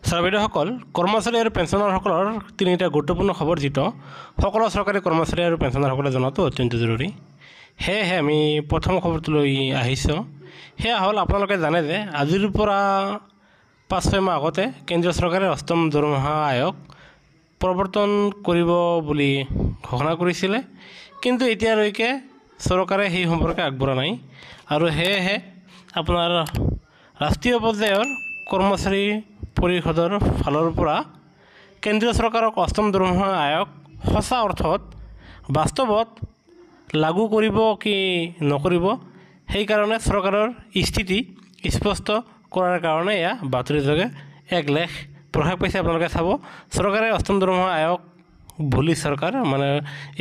ছাৰবিদেউসকল কৰ্মচাৰী আৰু পেঞ্চনাৰসকলৰ তিনিটা গুৰুত্বপূৰ্ণ খবৰ যিটো সকলো চৰকাৰী কৰ্মচাৰী আৰু পেঞ্চনাৰসকলে জনাটো অত্যন্ত জৰুৰী। সেয়েহে আমি প্ৰথম খবৰটো লৈ আহিছোঁ। সেয়া হ'ল আপোনালোকে জানে যে আজিৰ পৰা 5-6 মাহ আগতে কেন্দ্ৰীয় চৰকাৰে অষ্টম দৰমহা আয়োগ প্ৰৱৰ্তন কৰিব বুলি ঘোষণা কৰিছিলে, কিন্তু এতিয়ালৈকে চৰকাৰে সেই সম্পৰ্কে আগবঢ়া নাই। আৰু সেয়েহে আপোনাৰ ৰাষ্ট্ৰীয় পৰ্যায়ৰ কৰ্মচাৰী পৰিষদৰ ফালৰ পৰা কেন্দ্ৰীয় চৰকাৰক অষ্টম দৰমহা আয়োগ সঁচা অৰ্থত বাস্তৱত লাগু কৰিব কি নকৰিব, সেইকাৰণে চৰকাৰৰ স্থিতি স্পষ্ট কৰাৰ কাৰণে এয়া বাতৰিযোগে এক লেখ প্ৰকাশ পাইছে। আপোনালোকে চাব, চৰকাৰে অষ্টম দৰমহা আয়োগ বুলি চৰকাৰ মানে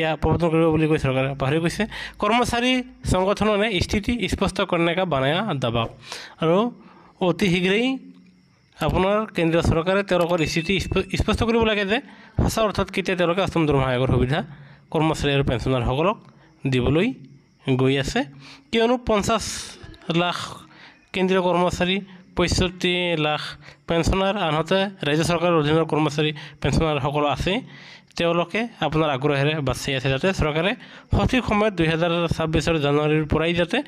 এয়া প্ৰৱৰ্তন কৰিব বুলি কৈ চৰকাৰে পাহৰি গৈছে। কৰ্মচাৰী সংগঠনों ने स्थिति स्पष्ट करने का बनाया दबाव। আৰু অতি শীঘ্ৰেই আপোনাৰ কেন্দ্ৰীয় চৰকাৰে তেওঁলোকৰ স্থিতি স্পষ্ট কৰিব লাগে যে সঁচা অৰ্থত কেতিয়া তেওঁলোকে অষ্টম দৰমহা আয়োগৰ সুবিধা কৰ্মচাৰী আৰু পেঞ্চনাৰসকলক দিবলৈ গৈ আছে। কিয়নো 50 লাখ কেন্দ্ৰীয় কৰ্মচাৰী, 65 লাখ পেঞ্চনাৰ, আনহাতে ৰাজ্য চৰকাৰৰ অধীনৰ কৰ্মচাৰী পেঞ্চনাৰসকল আছে। তেওঁলোকে আপোনাৰ আগ্ৰহেৰে বাছি আছে যাতে চৰকাৰে সঠিক সময়ত 2026 জানুৱাৰীৰ পৰাই যাতে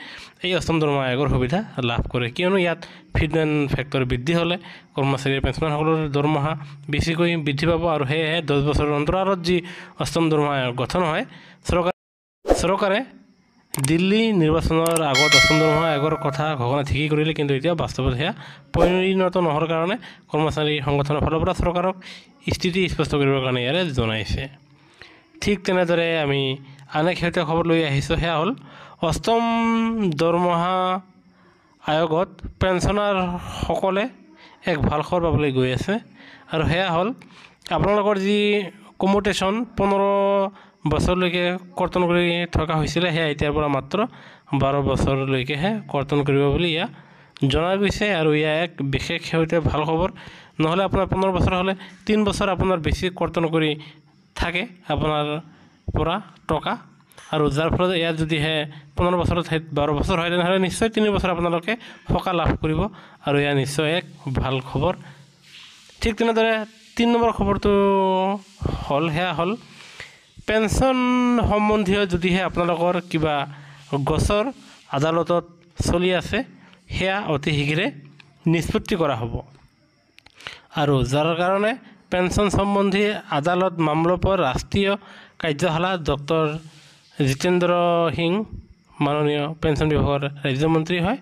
এই অষ্টম দৰমহা আয়োগৰ সুবিধা লাভ কৰে। কিয়নো ইয়াত ফিটমেণ্ট ফেক্টৰ বৃদ্ধি হ'লে কৰ্মচাৰী পেঞ্চনাৰসকলৰ দৰমহা বেছিকৈ বৃদ্ধি পাব, আৰু সেয়েহে 10 বছৰৰ অন্তৰালত যি অষ্টম দৰমহা আয়োগ গঠন হয়, চৰকাৰে দিল্লী নিৰ্বাচনৰ আগত অষ্টম দৰমহা আয়োগৰ কথা ঘোষণা ঠিকেই কৰিলে, কিন্তু এতিয়া বাস্তৱত সেয়া পৰিণত নোহোৱাৰ কাৰণে কৰ্মচাৰী সংগঠনৰ ফালৰ পৰা চৰকাৰক স্থিতি স্পষ্ট কৰিবৰ কাৰণে ইয়াৰে জনাইছে। ঠিক তেনেদৰে আমি আন এক শেহতীয়া খবৰ লৈ আহিছোঁ। সেয়া হ'ল অষ্টম দৰমহা আয়োগত পেঞ্চনাৰসকলে এক ভাল খবৰ পাবলৈ গৈ আছে, আৰু সেয়া হ'ল আপোনালোকৰ যি কমিউটেশ্যন 15 বছৰলৈকে কৰ্তন কৰি থকা হৈছিলে, সেয়া এতিয়াৰ পৰা মাত্ৰ 12 বছৰলৈকেহে কৰ্তন কৰিব বুলি ইয়া জনা গৈছে। আৰু ইয়া এক বিশেষ শেহতীয়া ভাল খবৰ। নহ'লে আপোনাৰ 15 বছৰ হ'লে 3 বছৰ আপোনাৰ বেছি কৰ্তন কৰি থাকে আপোনাৰ পৰা টকা, আৰু যাৰ ফলত ইয়াত যদিহে 15 বছৰৰ ঠাইত 12 বছৰ হয়, তেনেহ'লে নিশ্চয় 3 বছৰ আপোনালোকে সকাহ লাভ কৰিব, আৰু এয়া নিশ্চয় এক ভাল খবৰ। ঠিক তেনেদৰে 3 নম্বৰ খবৰটো হ'ল সেয়া হ'ল পেঞ্চন সম্বন্ধীয় যদিহে আপোনালোকৰ কিবা গোচৰ আদালতত চলি আছে, সেয়া অতি শীঘ্ৰে নিষ্পত্তি কৰা হ'ব। আৰু যাৰ কাৰণে পেঞ্চন সম্বন্ধী আদালত মামলাৰ পৰা ৰাষ্ট্ৰীয় কাৰ্যশালা ডক্টৰ জিতেন্দ্ৰ সিং মাননীয় পেঞ্চন বিভাগৰ ৰাজ্যমন্ত্ৰী হয়,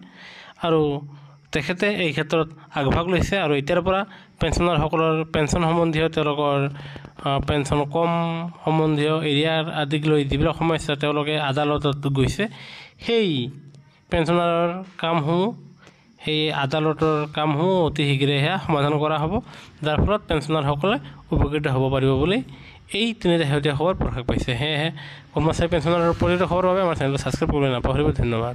আৰু তেখেতে এই ক্ষেত্ৰত আগভাগ লৈছে। আৰু এতিয়াৰ পৰা পেঞ্চনাৰসকলৰ পেঞ্চন সম্বন্ধীয় তেওঁলোকৰ পেঞ্চন কম সম্বন্ধীয় এৰিয়াৰ আদিক লৈ যিবিলাক সমস্যা তেওঁলোকে আদালতত গৈছে, সেই পেঞ্চনাৰৰ কামসমূহ সেই আদালতৰ কামসমূহ অতি শীঘ্ৰে সেয়া সমাধান কৰা হ'ব, যাৰ ফলত পেঞ্চনাৰসকলে উপকৃত হ'ব পাৰিব বুলি এই তিনিটা শেহতীয়া খবৰ প্ৰকাশ পাইছে। সেয়েহে কৰ্মচাৰী পেঞ্চনাৰৰ প্ৰতিটো খবৰৰ বাবে আমাৰ চেনেলটো ছাবস্ক্ৰাইব কৰিবলৈ নাপাহৰিব। ধন্যবাদ।